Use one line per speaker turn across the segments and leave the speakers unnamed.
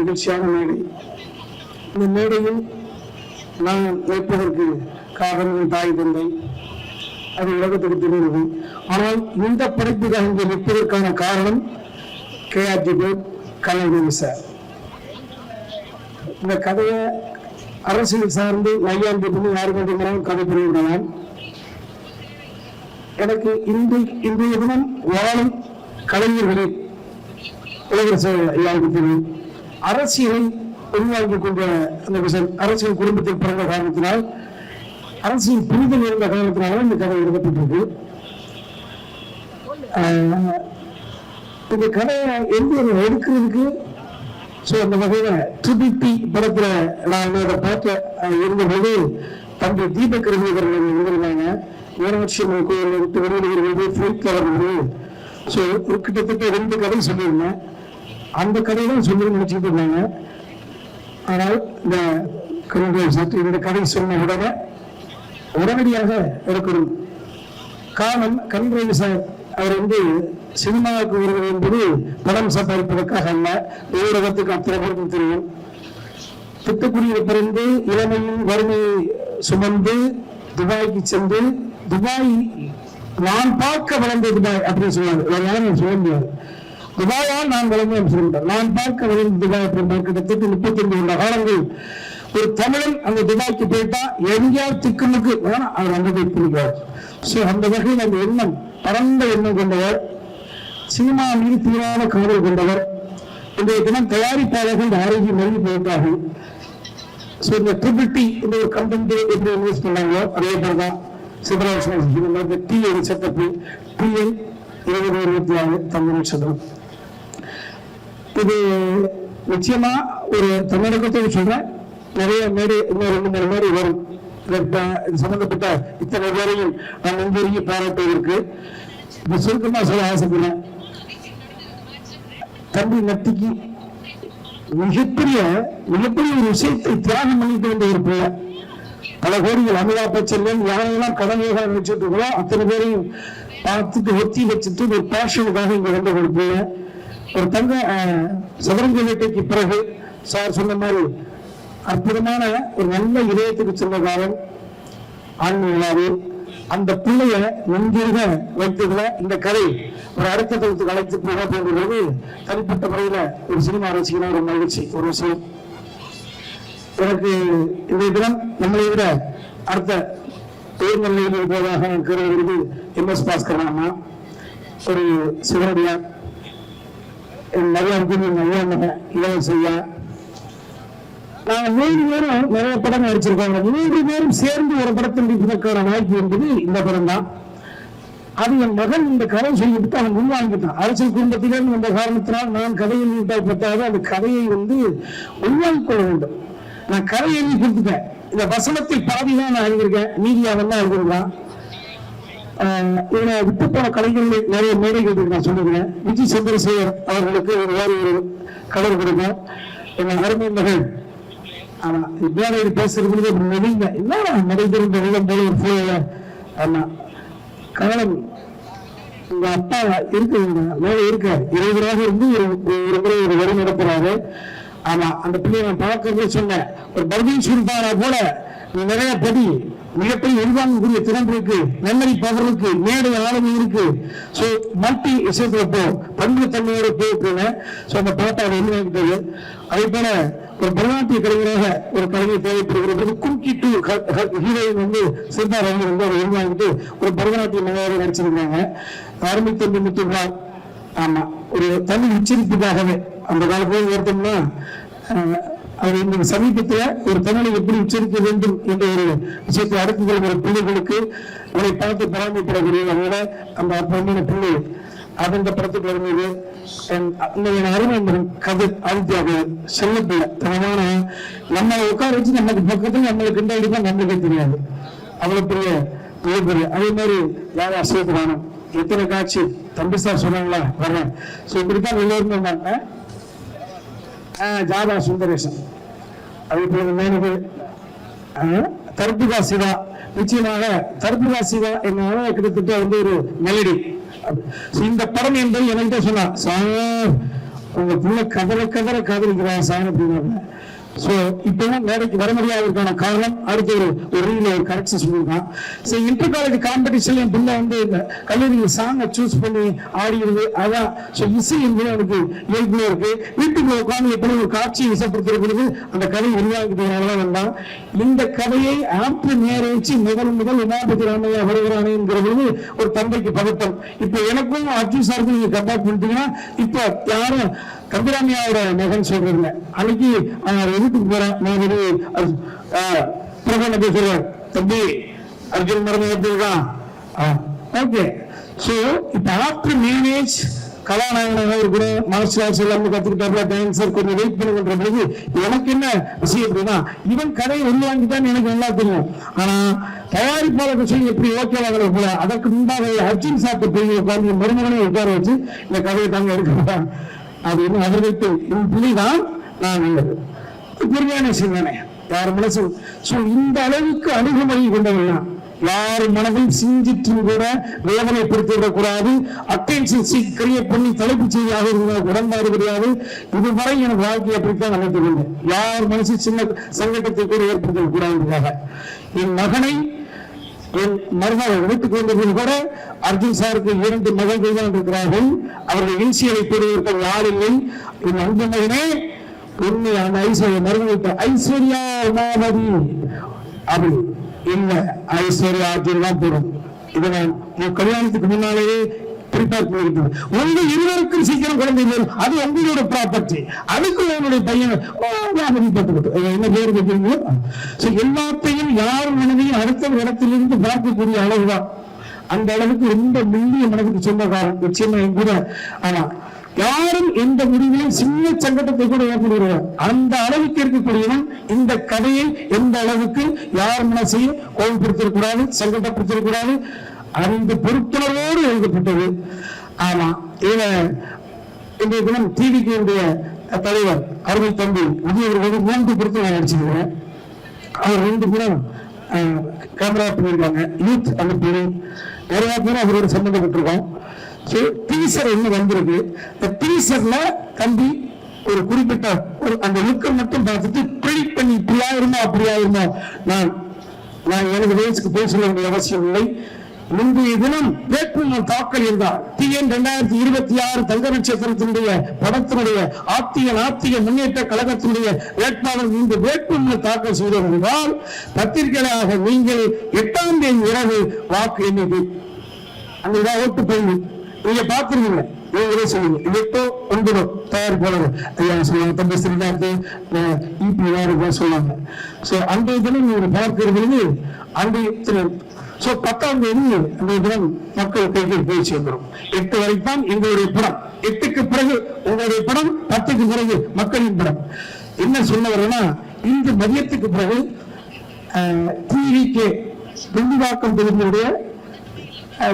மகிழ்ச்சியான மேடை. இந்த மேடையில் நான் வைப்பதற்கு காரணம் தாய் தந்தை, அது உலகத்துக்கு தெரிகிறது. ஆனால் இந்த படைப்புக்காக இங்கே நிற்பதற்கான காரணம் KRG போர்ட் கலைஞர் சார். இந்த கதையை அரசியல் சார்ந்து மையாண்டி பண்ணி யாருக்கு வேண்டுமானாலும் கதை புரிவிடலாம். எனக்கு இன்றைய தினம் வாழும் கலைஞர்களில் இளவரசர் ஐயாவுக்கு தெரியும். அரசியலை உள்வாங்கிக் கொண்ட அந்த விஷயம், அரசியல் குடும்பத்தில் பிறந்த காரணத்தினால், அரசியல் புரிதல் இருந்த காரணத்தினால இந்த கதை எழுதப்பட்டிருக்கு. இந்த கதையை எந்த எடுக்கிறதுக்கு அந்த வகையில ட்ரிபிள் படத்துல நான் என்னோட பாட்ட இருந்தபோது தம்பி தீபக் ரவிவர்கள் இருந்திருந்தாங்க. மீனாட்சி கோயில் விட்டு வெளியிடுகிறது கிட்டத்தட்ட 2 கதை சொல்லியிருந்தேன். அந்த கதையெல்லாம் சொல்லி நினைச்சிட்டு இருந்தாங்க. ஆனால் இந்த கதை சொன்ன உடனடியாக எடுக்கணும். காரணம் கண்ரவி சார் அவர் சினிமாவுக்கு வருவது என்பது படம் சம்பாதிப்பதற்காக அல்ல, ஊடகத்துக்கு அத்தனை பேருக்கும் தெரியும். திட்டக்குடியில் பிறந்து இளமையும் வறுமையை சுமந்து துபாய்க்கு சென்று, துபாய் நான் பார்க்க வளர்ந்த துபாய் அப்படின்னு சொல்லுவாங்க, சொல்ல முடியாது. துபாயால் நான் வளர்ந்தேன் சொல்லிட்டேன். நான் பார்க்க வளர்ந்த துபாய் அப்படின்னு கிட்டத்தட்ட 35 காலங்கள் ஒரு தமிழன் அந்த துபாய்க்கு போயிட்டா எங்கேயாவது திக்குமுக்கு அவர் அந்த போய் பிடிக்கார். அந்த வகையில் அந்த எண்ணம், பரந்த எண்ணம் கொண்டவர், சினிமா மீது தீரான காதல் கொண்டவர். இன்றைய தினம் தயாரிப்பாளர்கள் ஆரோக்கியம் மறுபடி போயிட்டார்கள். இந்த ட்ரிபிள் இந்த ஒரு கண்டென்ட் எப்படி இன்வெஸ்ட் பண்ணாங்களோ அதே போலதான் Sivaraj T setup PL 2026 Tamil நட்சத்திரம். இது நிச்சயமா ஒரு தமிழகத்தை சொல்றேன், நிறைய மேடை இன்னும் 2-3 மேடை வரும். சம்பந்தப்பட்ட இத்தனை பேரையும் நான் நெருங்கி பாராட்டுவதற்கு சுருக்கமா சொல்ல ஆசைப்படுறேன். தம்பி நட்டிக்கு மிகப்பெரிய ஒரு விஷயத்தை தியாகம் பண்ணிட்டு வந்த ஒரு பிள்ளை. பல கோடிகள் அமிதாப் பச்சன் யாரெல்லாம் கடமையாக நினைச்சிட்டு இருக்கோ அத்தனை பேரையும் பார்த்துட்டு ஒத்தி வச்சுட்டு ஒரு பேஷனுக்காக இங்க வந்து ஒரு பிள்ளை. ஒரு தங்க சதுரங்க வேட்டைக்கு பிறகு சார் சொன்ன மாதிரி அற்புதமான ஒரு நல்ல இதயத்துக்கு சொந்தக்காரன் ஆன்மீகமாவே அந்த பிள்ளைய நன்றாக வைத்ததுல இந்த கதை ஒரு அடுத்த தளத்துக்கு அழைத்து போக போன்றது தனிப்பட்ட முறையில ஒரு சினிமா ரசிகனா ஒரு மகிழ்ச்சி. ஒரு விஷயம் எனக்கு இந்த தினம் நம்மளை விட அடுத்த உயர்நிலையில் இருப்பதாக கருதுகிறது MS பாஸ்கர் அண்ணா, ஒரு சிவனடியா, நிறைய இளவரசையா. நாங்கள் 3 பேரும் நிறைய படம் நடிச்சிருக்காங்க. 3 பேரும் சேர்ந்து ஒரு படத்தில் நடிப்பதற்கான வாய்ப்பு என்பது இந்த படம் தான். அது என் மகன் இந்த கதை சொல்லிவிட்டு அவன் உள்வாங்கிட்டான். அரசியல் குடும்பத்திலிருந்து வந்த காரணத்தினால் நான் கதையை நீட்டாப்பட்டாக அந்த கதையை உள்வாங்கிக் கொள்ள வேண்டும். நான் கதை எழுதி கொடுத்துட்டேன். இந்த வசனத்தை பாதிதான் நான் எழுதியிருக்கேன், மீடியாவெல்லாம் எழுதிருக்கான். இவனை விட்டு போன கலைஞர்கள் நிறைய மேடைகள் நான் சொல்லிருக்கேன். விஜய் சந்திரசேகர் அவர்களுக்கு வேறு ஒரு கதை கொடுக்கும். என் அருமை மகள் ஆனா மேடையில் பேசுறது நெருங்க என்ன நடைபெறும் போல ஒரு போல. ஆமா காரணம் உங்க அப்பா இருக்கு, மேல இருக்காரு, 20 இருந்து ஒரு முறை ஒரு வரி நடத்துறாரு. ஆமா அந்த பிள்ளையை நான் பார்க்கறதே சொன்னேன். ஒரு பர்தீன் சுல்தானா போல நிறைய படி மிகப்பெரிய உள்வாங்கக்கூடிய திறன் இருக்கு, மெமரி பவர் இருக்கு, மேடை ஆளுமை இருக்கு. மல்டி விஷயத்துல பன்முகத்தன்மையோட போயிருக்குங்க. அந்த பாட்டை அதை உள்வாங்கிட்டது. அதே போல ஒரு பரதநாட்டிய கலைஞராக ஒரு கலைஞர் தேவைப்படுகிறது. கும்கி 2 ஹீரோயின் சிறுதா ரவி அதை உள்வாங்கிட்டு ஒரு பரதநாட்டிய மலையாள நடிச்சிருக்காங்க. அருமை தம்பி முத்துக்குமார். ஆமா ஒரு தமிழ் உச்சரிப்புக்காகவே அந்த காலத்தில் எடுத்தோம்னா அவர் இந்த சமீபத்தில் ஒரு தமிழை எப்படி உச்சரிக்க வேண்டும் என்ற ஒரு விஷயத்தை அடுத்து கொள்கிற பிள்ளைகளுக்கு அவரை பார்த்து பராமரிப்படக்கூடிய அதோட அந்த அற்புதமான பிள்ளை அந்த படத்துக்கு வரும்போது என் அருமை கதை ஆதித்யாக செல்ல பிள்ளை தனமான நம்ம உட்கார வச்சு நமக்கு பக்கத்துல நம்மளுக்கு இந்த அடிப்பா நம்மளுக்கே தெரியாது. அவ்வளவு பெரிய அதே மாதிரி யாரா சேதுரானம் எத்தனை காட்சி தம்பி சார் சொன்னாங்களா வர்றேன். இப்படித்தான் எல்லோருமே இருந்தாங்க. ஜாதா சுந்தரேசன், அதே போல மேனகு, தர்பிகா சிவா. நிச்சயமாக தர்பிகா சிவா என்ன கிட்டத்தட்ட ஒரு மெலடி. இந்த படம் என்பது என்கிட்ட சொன்னா சார் உங்க பிள்ளை கதற கதற காதலிக்கிறான் சார் அப்படின்னாங்க. ஸோ இப்பவும் மேடைக்கு வர முடியாததுக்கான காரணம் அடுத்த ஒரு ரீல ஒரு கரெக்ஷன் சொல்லியிருக்கான். ஸோ இன்டர் காலேஜ் காம்படிஷன்ல என் பிள்ளை வந்து இந்த கல்லூரியில் சாங்கை சூஸ் பண்ணி ஆடிடுது. அதான் ஸோ இசை என்பது எனக்கு இயல்புல இருக்கு. வீட்டுக்குள்ள உட்காந்து எப்படி ஒரு காட்சியை இசைப்படுத்துறது அந்த கதை உருவாக்கிட்டதுனால வேண்டாம். இந்த கதையை ஆப்பு நேரிச்சு முதல் உமாபதி ராமையா வருகிறானே என்கிற பொழுது ஒரு தந்தைக்கு பதட்டம். இப்ப எனக்கும் அர்ஜுன் சாருக்கும் நீங்க கம்பேர் பண்ணிட்டீங்கன்னா இப்ப யாரும் கம்பிராமியாவோட மகன் சொல்றீங்க. அன்னைக்கு வீட்டுக்கு போறேன் நான் பிரபல பேசுறேன், தம்பி அர்ஜுன் மரம் எடுத்துருக்கான். ஓகே, ஸோ இப்போ ஆஃப்டர் மேனேஜ் கலாநாயகன் கூட மார்ஷல் ஆர்ட்ஸ் எல்லாமே கத்துக்கிட்டாப்ல, டான்சர் கொஞ்சம் வெயிட் பண்ணுன்ற பொழுது எனக்கு என்ன விஷயம் அப்படின்னா இவன் கதையை உருவாங்கிட்டான்னு எனக்கு நல்லா தெரியும். ஆனா தயாரிப்பாளர் விஷயம் எப்படி ஓகே ஆகல போல அதற்கு முன்பாக அர்ஜுன் சாப்பிட்டு போய் உட்காந்து மருமகனை உட்கார வச்சு இந்த கதையை தாங்க எடுக்கிறான் அப்படின்னு அதற்கு என் புள்ளிதான் நான் நல்லது புரியான சிந்தனை யார் மனசு. இந்த அளவுக்கு அணுகுமுறை கொண்டவெல்லாம் யார் மனதில் சிந்தித்து கூட வேதனைப்படுத்திவிடக்கூடாது. அட்டென்ஷன் கிரியேட் பண்ணி தலைப்பு செய்தியாக உடன்பாடு கிடையாது. இதுவரை எனக்கு வாழ்க்கை அப்படித்தான் அமைத்துக் கொண்டேன். யார் மனசு சின்ன சங்கடத்தை கூட ஏற்படுத்த கூடாது. என் மகனை என் மருமகள் எடுத்துக் கொண்டதில் கூட அர்ஜுன் சாருக்கு 2 மகள்கள் தான் இருக்கிறார்கள். அவர்கள் இன்சியலை பெறுவதற்கு யார் இல்லை. என் அன்பு மகனே உண்மை அந்த ஐஸ்வர்யா மருமகிட்ட ஐஸ்வர்யா உமாபதி அப்படி இல்ல ஐஸ்வர்யா அர்ஜுன் தான் போடும். இதை நான் கல்யாணத்துக்கு முன்னாலேயே ப்ரிப்பேர் பண்ணிருக்கேன். உங்க இருவருக்கும் சீக்கிரம் குழந்தை வரும், அது உங்களோட ப்ராப்பர்ட்டி. அதுக்கு உங்களுடைய பையன் என்ன பேர் வைக்கிறீங்களோ எல்லாத்தையும் யார் மனதையும் அடுத்த இடத்திலிருந்து பார்க்கக்கூடிய அளவுதான். அந்த அளவுக்கு ரொம்ப மில்லிய மனதுக்கு சொந்தக்காரன் நிச்சயமா கூட. ஆனா யாரும் எந்த முடிவிலும் சின்ன சங்கடத்தை கூட ஏற்படுகிறார். அந்த அளவுக்கு இருக்கக்கூடியவன் இந்த கதையை எந்த அளவுக்கு யார் மனசையும் கோபப்படுத்திடக்கூடாது, சங்கடப்படுத்திடக்கூடாது, அந்த பொறுப்புணர்வோடு எழுதப்பட்டது. ஆமா, இதுல இன்றைய தினம் டிவிக்கு தலைவர் அருமை தம்பி உதயவர்கள் 3 பொருத்தம் நான் நடிச்சிருக்கிறேன். அவர் 2 பேரும் கேமரா பண்ணியிருக்காங்க. யூத் அமைப்பு நிறைய பேரும் அவரோட சம்பந்தப்பட்டிருக்கோம். டீசர் என்ன வந்திருக்கு, டீசர்ல தம்பி ஒரு குறிப்பிட்ட ஒரு அந்த லுக்கை மட்டும் பார்த்துட்டு ப்ரிடிக்ட் பண்ணி இப்படி ஆயிருமோ அப்படி ஆயிருமோ. நான் எனக்கு வயசுக்கு பேச வேண்டிய அவசியம் இல்லை. முந்தைய தினம் வேட்புமனு தாக்கல் இருந்தார். TN 2026 தங்க நட்சத்திரத்தினுடைய படத்தினுடைய நாத்திக முன்னேற்ற கழகத்தினுடைய வேட்பாளர் இந்த வேட்புமனு தாக்கல் செய்திருந்தால் பத்திரிகையாக நீங்கள் 8ஆம் தேதி இரவு வாக்கு எண்ணிக்கை அங்க ஓட்டு போய் நீங்க பாத்துருவீங்க. நீங்களே சொல்லுங்க 8 9 தயாரிப்பாளர் ஐயா சொல்லுவாங்க, தம்பி ஸ்ரீநாத் EP சொல்லுவாங்க. அன்றைய தினம் நீங்க பார்க்கிறது அன்றைய 10ஆம் தேதி அந்த தினம் மக்கள் கைக்கு போய் சேர்ந்துடும். 8 வரைக்கும் எங்களுடைய படம், 8க்கு பிறகு உங்களுடைய படம், 10க்கு பிறகு மக்களின் படம். என்ன சொல்ல வரேன்னா இந்த மதியத்துக்கு பிறகு டிவிக்கு திண்டிவாக்கம் தொகுதியுடைய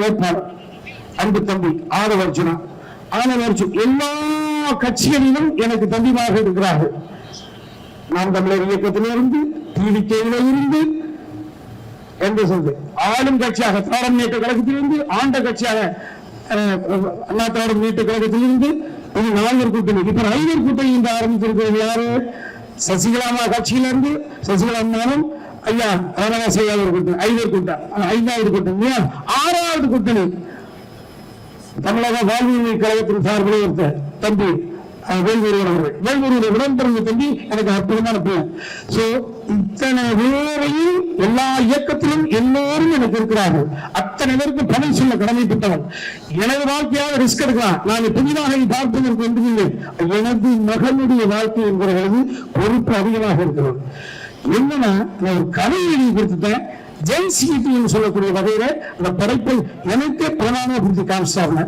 வேட்பாளர் அன்பு தம்பி ஆதவர்ஜுனா எல்லா கட்சிகளிலும் எனக்கு தம்பிமாக இருக்கிறார்கள். நாம் தமிழர் இயக்கத்திலிருந்து டிவிக்கையில இருந்து என்று சொல்லு ஆளும் கட்சியாக திராவிட முன்னேற்ற கழகத்திலிருந்து, ஆண்ட கட்சியாக அண்ணா திராவிட முன்னேற்ற கழகத்திலிருந்து 4 கூட்டணி. இப்ப 5 கூட்டணி இந்த ஆரம்பித்திருக்கிறது யாரு? சசிகலா கட்சியிலிருந்து சசிகலா அம்மாவும் ஐயா செய்யாத கூட்டணி 5 கூட்டம், 5வது கூட்டணி, 6வது கூட்டணி தமிழக வாழ்வியல் கழகத்தின் சார்பில் இருந்த தம்பி வேல்முருகன் அவர்கள். வேல்முருகனை உடன்பிறந்த தம்பி எனக்கு அற்புதமான பிள்ளை. இத்தனை பேரையும் எல்லா இயக்கத்திலும் எல்லோரும் எனக்கு இருக்கிறார்கள். அத்தனை பேருக்கு பணம் சொல்ல கடமைப்பட்டவன். எனது வாழ்க்கையாக ரிஸ்க் எடுக்கலாம். நான் புதிதாக பார்ப்பதற்கு ஒன்றுமில்லை. எனது மகனுடைய வாழ்க்கை என்கிறது பொறுப்பு அதிகமாக இருக்கிறது. என்னன்னா நான் ஒரு கதை எழுதி கொடுத்துட்டேன். ஜென்சிட்டி சொல்லக்கூடிய வகையில அந்த படைப்பை எனக்கு பிரதான குறித்து காமிச்சாங்க.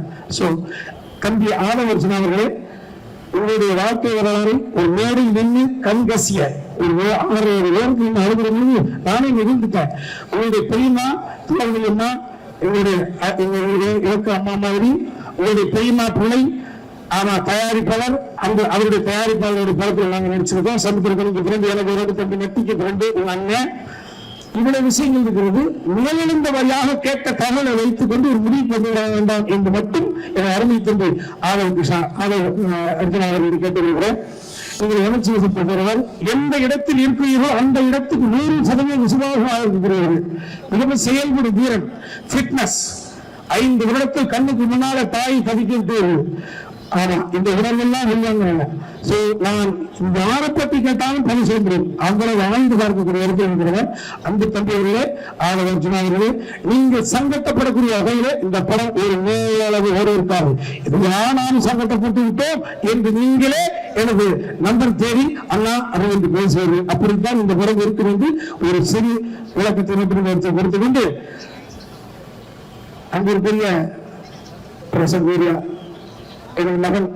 தம்பி ஆதவர்ஜுனா அவர்களே, உங்களுடைய வாழ்க்கை வரலாறு ஒரு மேடை நின்று கண்கசிய ஒரு 6 பேருக்கு அழுகிறது நானே நிகழ்ந்துட்டேன். உங்களுடைய பெரியம்மா அம்மா, எங்களுக்கு அம்மா மாதிரி உங்களுடைய பெரியம்மா பிள்ளை தயாரிப்பாளர் அந்த அவருடைய தயாரிப்பாளருடைய படத்தில் நாங்கள் நடிச்சிருக்கோம். சமுத்திரக்கணிக்கு பிறந்து எனக்கு 2 தம்பி நெட்டிக்கு பிறந்து உங்க அண்ணன் இவ்வளவு விஷயங்கள் இருக்கிறது. நிலையெழுந்த வழியாக கேட்ட தகவலை வைத்துக் கொண்டு ஒரு முடிவு கொண்டு வர வேண்டாம் என்று மட்டும் என அருமை தந்து அர்ஜுனா அவர்கள் கேட்டுக்கொள்கிறேன். நீங்கள் உணர்ச்சி வசப்படுகிறவர் எந்த இடத்தில் இருக்கிறீர்களோ அந்த இடத்துக்கு 100% விசுவாசமாக இருக்கிறீர்கள். மிகவும் செயல்படும் வீரன், ஃபிட்னஸ். 5 வருடத்தில் கண்ணுக்கு முன்னால தாய் பதிக்கிட்டு. ஆனா இந்த உணர்வெல்லாம் இல்லைங்க. நான் இந்த ஆரம்பத்தை கேட்டாலும் பதிவு செய்கிறேன். அவ்வளவு ஆய்ந்து பார்க்கக்கூடிய இடத்தில் இருக்கிறவர் அந்த தம்பியவர்களே, அர்ஜுனா அவர்களே, நீங்க சங்கட்டப்படக்கூடிய வகையில இந்த படம் ஒரு மேலளவு இருக்காது. நானும் சங்கட்டப்பட்டு விட்டோம் என்று நீங்களே எனது நம்பர் தேடி அண்ணா அரவிந்த் பேசுவது. அப்படித்தான் இந்த படம் இருக்கும் என்று ஒரு சிறு விளக்கத்தை கொடுத்து கொண்டு அங்கு ஒரு பெரிய பிரசங்கூரியா எனது மகன்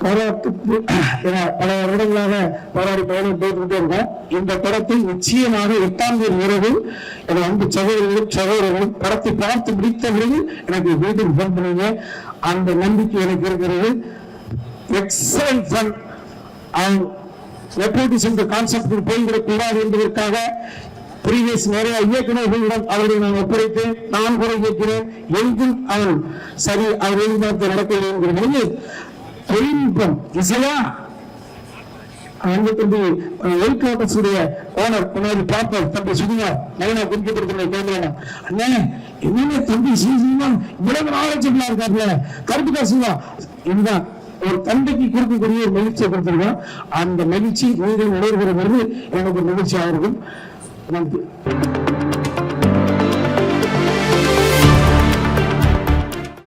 போராட்டத்துக்கு பல வருடங்களாக போராடி பயணம் போட்டுக்கிட்டே இருக்கோம். இந்த படத்தை நிச்சயமாக 8ஆம் தேதி இரவு எனது அன்பு சகோதரர்களும் படத்தை பார்த்து முடித்த பிறகு எனக்கு வீட்டுக்கு போன் பண்ணுங்க. அந்த நம்பிக்கை எனக்கு இருக்கிறது. Excellent fun. நெப்போட்டிசம் இந்த கான்செப்ட் போய்விடக் கூடாது என்பதற்காக பிரீவியஸ் நிறைய இயக்குநர்களிடம் அவரை நான் ஒப்படைத்தேன். நான் குறை கேட்கிறேன். எங்கும் அவன் சரி, அவர் எதிர்பார்த்து நடக்கவில்லை என்கிற பொழுது தொழில்நுட்பம் இசையா தம்பி ஒயிட்வாட்டர்ஸுடைய ஓனர் முன்னாடி பார்ப்போம். தம்பி சுதியா நயனா குறிப்பிட்டிருக்கிற கேட்கலாம். அண்ணே என்னென்ன தம்பி சீசிமா இவ்வளவு நாலேஜபிளா இருக்காருல, கருத்து காசுவா. இதுதான் ஒரு தந்தைக்கு கொடுக்கக்கூடிய ஒரு மகிழ்ச்சியை கொடுத்திருக்கோம். அந்த மகிழ்ச்சி நீங்கள் நடைபெறும் பொழுது எனக்கு மகிழ்ச்சியாக இருக்கும். நன்றி.